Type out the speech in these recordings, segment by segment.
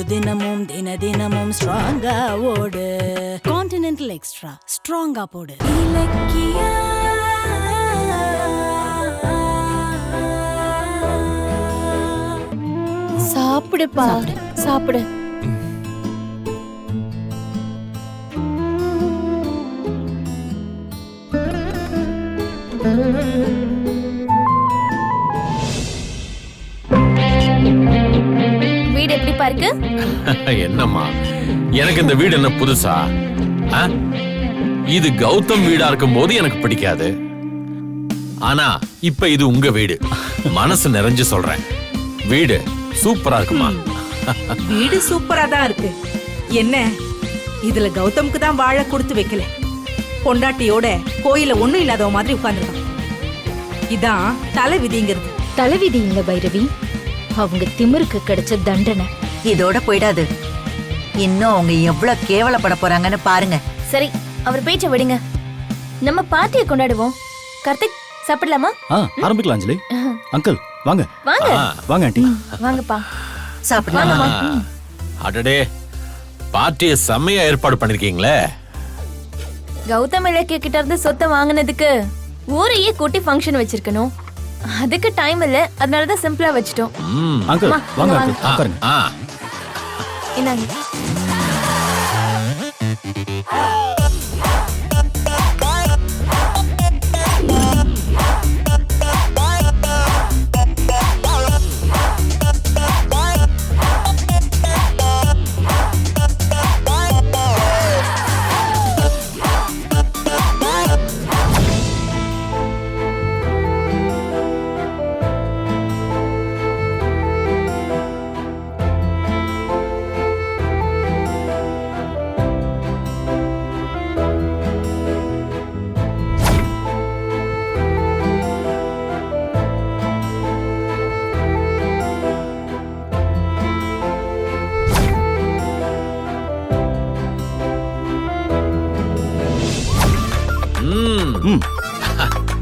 தினமும் தினமும் ஸ்ட்ராங்கா ஓடு. கான்டினென்டல் எக்ஸ்ட்ரா ஸ்ட்ராங்கா போடு. இலக்கியா சாப்பிடுப்பா, சாப்பிடு. வீடு எப்படி பாருக்கு? என்னம்மா, எனக்கு இந்த வீடு என்ன புதுசா? இது கௌதம் வீடா இருக்கும் போது எனக்கு பிடிக்காது. ஆனா இப்ப இது உங்க வீடு. மனசு நிறைஞ்சு சொல்றேன், வீடு சூப்பரா இருக்குமா? வீடு சூப்பரா தான் இருக்கு. என்ன இதுல கௌதம்க்கு தான் வாழ கொடுத்து வைக்கல. பொண்டாட்டியோட கோயில ஒண்ணும் இல்லாத மாதிரி உட்கார்ந்துருக்கான். இதான் தலை விதிங்கிறது. தலைவிதி இல்ல பைரவி, அவங்க திமிருக்கு கிடைச்ச தண்டனை. இதோட போயிடாது. இன்னும் அவங்க எவ்வளவு கேவலப்பட போறாங்கன்னு பாருங்க. சரி, அவர் பேச்ச விடுங்க. நம்ம பார்ட்டியை கொண்டாடுவோம். கார்த்திக், சாப்பிடலாமா? ஆரம்பிக்கலாம் அஞ்சலி. அங்கிள் வாங்க. வாங்க வாங்க ஆண்டி. வாங்கப்பா, சாப்பிடலாமா? அடடே, பார்ட்டியை செம்மையா ஏற்பாடு பண்ணிருக்கீங்களே. கௌதம் இலக்கிய கிட்ட இருந்து சொத்தை வாங்கினதுக்கு ஊரையே கூட்டி ஃபங்க்ஷன் வச்சிருக்கணும். அதுக்கு டைம் இல்ல, அதனாலதான் சிம்பிளா வச்சிட்டோம். அங்கிள் வாங்க அங்கிள், உட்காருங்க. என்னங்க?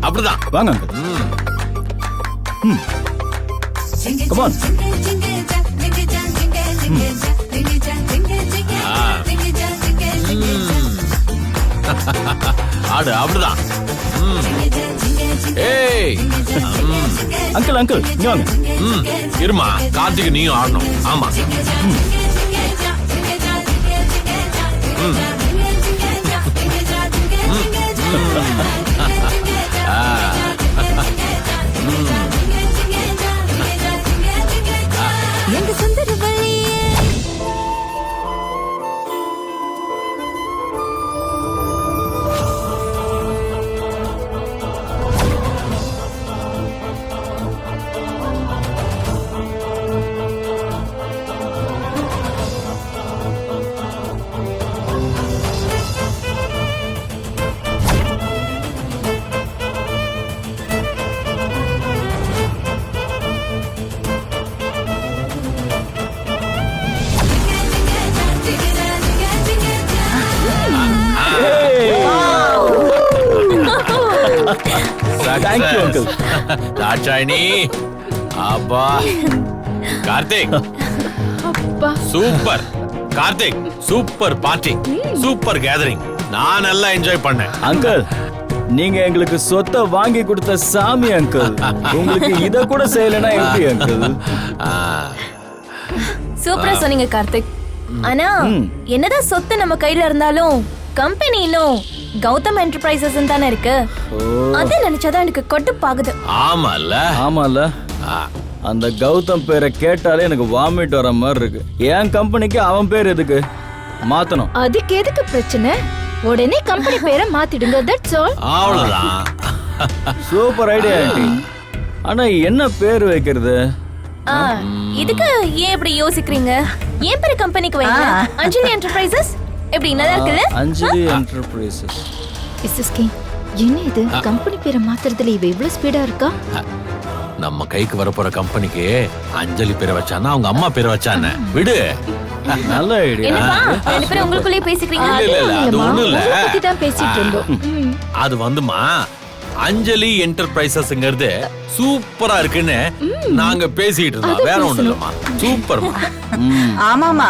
அப்படிதான் வாங்க அங்கிள். Come on. ஆடு அப்படிதான். ஏய் அங்கிள் அங்கிள் இங்க வாங்க. இருமா, கார்த்திக் நீயும் ஆடணும். ஆமா. எங்க சுந்தர வழியே Thank you uncle. தாட்சாயினி. அப்பா Karthik, super. Karthik, super party, super gathering. நான் நல்லா என்ஜாய் பண்ணேன். அங்கிள், நீங்க எங்களுக்கு சொத்தை வாங்கி கொடுத்த சாமி அங்கிள். உங்களுக்கு இத கூட செய்யலனா எப்படி அங்கிள்? சூப்பரா சொன்னீங்க கார்த்திக். ஆனா என்னதான் சொத்து நம்ம கையில இருந்தாலும் கம்பெனிலும் கௌதம் என்டர்பிரைசஸ் தானே இருக்கு. அத நினைச்சாதான் எனக்கு கடுப்பாகுது. ஆமால ஆமால. அந்த கௌதம் பேரை கேட்டாலே எனக்கு வாமிட் வர மாதிரி இருக்கு. என் கம்பெனிக்கு அவன் பேர் எதுக்கு மாத்தணும்? அதுக்கு எதுக்கு பிரச்சனை? உடனே கம்பெனி பேரை மாத்திடுங்க. That's all. அவ்வளவுதான். Super idea aunty. ஆனா என்ன பேர் வைக்கிறது? இதுக்கு ஏன் இப்படி யோசிக்கிறீங்க? ஏன் பேரு கம்பெனிக்கு வைங்க. அஞ்சலி என்டர்பிரைசஸ் எப்படி நல்லா இருக்குல்ல? அஞ்சலி என்டர்பிரைசஸ். எஸ்எஸ்கே, என்ன இது? கம்பெனி பேரை மாத்துறதுல இவ இவ்வளவு ஸ்பீடா இருக்கா? நம்ம கைக்கு வரப்போற கம்பெனிக்கு அஞ்சலி பேரை வச்சானா அவங்க அம்மா பேரை வச்சானே. விடு. நல்ல ஐடியா. என்னப்பா ரெண்டு பேரும் உங்களுக்குள்ளே பேசிக்கிறீங்க? இல்ல அது ஒண்ணும் இல்ல. பத்தி தான் பேசிட்டு இருந்தோம். அது வந்துமா, அஞ்சலி என்டர்பிரைசஸ்ங்கிறது சூப்பரா இருக்குன்னு நாங்க பேசிட்டு இருந்தோம். வேற ஒண்ணு இல்லம்மா, சூப்பர்மா. ஆமாமா,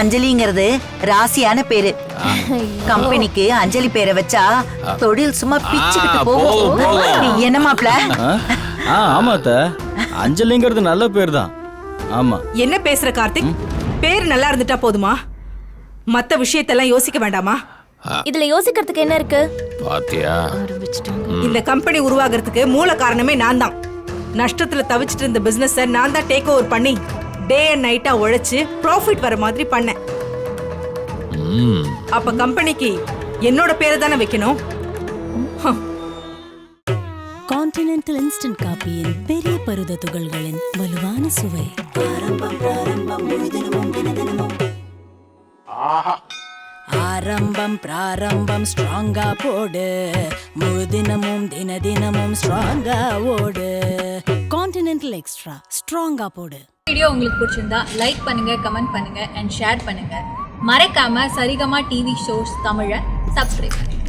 அஞ்சலிங்கிறது ராசியான பேரு. கம்பெனிக்கு அஞ்சலி பேரை வச்சா தொழில் சும்மா பிச்சுக்கிட்டு போகும், போகும். போகும். என்ன மாப்ள? ஆமா அத்தை, அஞ்சலிங்கிறது நல்ல பேர் தான். ஆமா. என்ன பேசுற கார்த்திக்? பேர் நல்லா இருந்துட்டா போதுமா? மத்த விஷயத்தெல்லாம் யோசிக்க வேண்டாமா? இதுல யோசிக்கிறதுக்கு என்ன இருக்கு? பாத்தியா, இந்த கம்பெனி உருவாகிறதுக்கு மூல காரணமே நான் தான். நஷ்டத்துல தவிச்சிட்டு இருந்த பிசினஸ் நான் தான் டேக் ஓவர் பண்ணி டே அண்ட் நைட்டா உழைச்சு ப்ராஃபிட் வர மாதிரி பண்ணேன். அப்ப கம்பெனிக்கு என்னோட பேரை தானே வைக்கணும். கான்டினென்டல் இன்ஸ்டன்ட் காபியின் பெரிய பருத துகள்களின் வலுவான சுவை. ஆரம்பம் பிராரம்பம் ஸ்ட்ராங்கா போடு, முழு தினமும் தினமும் ஸ்ட்ராங்கா ஓடு. கான்டினென்டல் எக்ஸ்ட்ரா ஸ்ட்ராங்கா போடு. வீடியோ உங்களுக்கு பிடிச்சிருந்தா லைக் பண்ணுங்க, கமெண்ட் பண்ணுங்க அண்ட் ஷேர் பண்ணுங்க. மறக்காம சரிகமா டிவி ஷோஸ் தமிழை சப்ஸ்கிரைப் பண்ணுங்க.